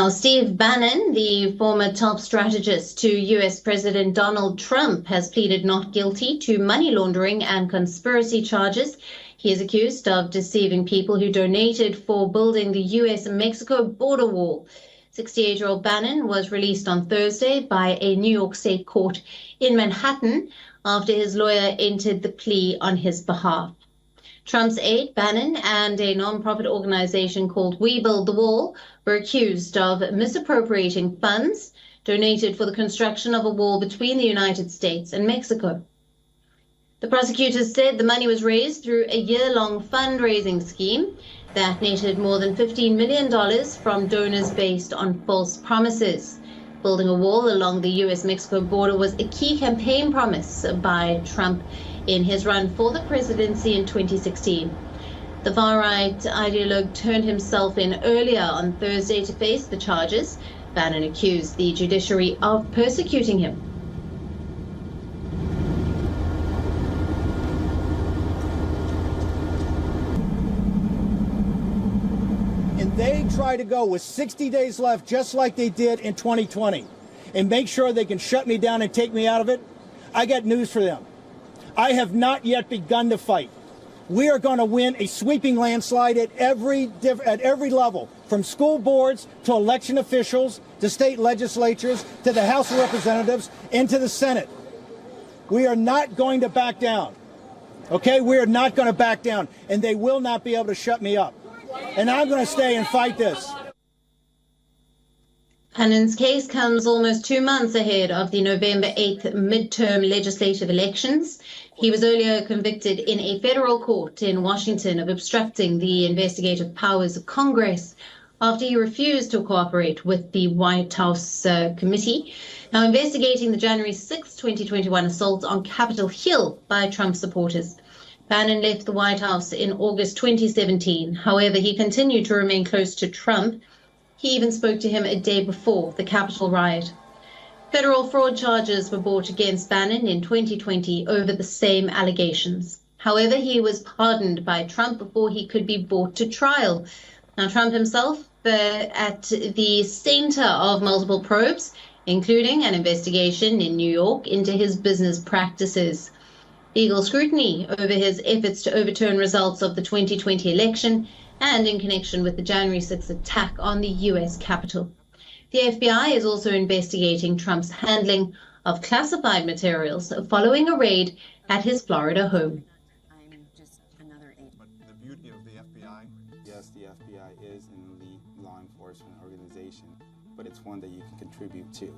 Now, Steve Bannon, the former top strategist to US President Donald Trump, has pleaded not guilty to money laundering and conspiracy charges. He is accused of deceiving people who donated for building the US-Mexico border wall. 68-year-old Bannon was released on Thursday by a New York State court in Manhattan after his lawyer entered the plea on his behalf. Trump's aide, Bannon, and a non-profit organization called We Build the Wall were accused of misappropriating funds donated for the construction of a wall between the United States and Mexico. The prosecutors said the money was raised through a year-long fundraising scheme that netted more than $15 million from donors based on false promises. Building a wall along the US-Mexico border was a key campaign promise by Trump in his run for the presidency in 2016. The far-right ideologue turned himself in earlier on Thursday to face the charges. Bannon accused the judiciary of persecuting him. And they try to go with 60 days left, just like they did in 2020, and make sure they can shut me down and take me out of it. I got news for them. I have not yet begun to fight. We are going to win a sweeping landslide at every level, from school boards to election officials to state legislatures to the House of Representatives and to the Senate. We are not going to back down. Okay? We are not going to back down, and they will not be able to shut me up. And I'm going to stay and fight this. Bannon's case comes almost 2 months ahead of the November 8th midterm legislative elections. He was earlier convicted in a federal court in Washington of obstructing the investigative powers of Congress after he refused to cooperate with the White House committee, now investigating the January 6, 2021 assault on Capitol Hill by Trump supporters. Bannon left the White House in August 2017. However, he continued to remain close to Trump. He even spoke to him a day before the Capitol riot. Federal fraud charges were brought against Bannon in 2020 over the same allegations. However, he was pardoned by Trump before he could be brought to trial. Now, Trump himself at the center of multiple probes, including an investigation in New York into his business practices. Legal scrutiny over his efforts to overturn results of the 2020 election and in connection with the January 6th attack on the U.S. Capitol. The FBI is also investigating Trump's handling of classified materials following a raid at his Florida home. I'm just another agent. But the beauty of the FBI? Yes, the FBI is an elite law enforcement organization, but it's one that you can contribute to.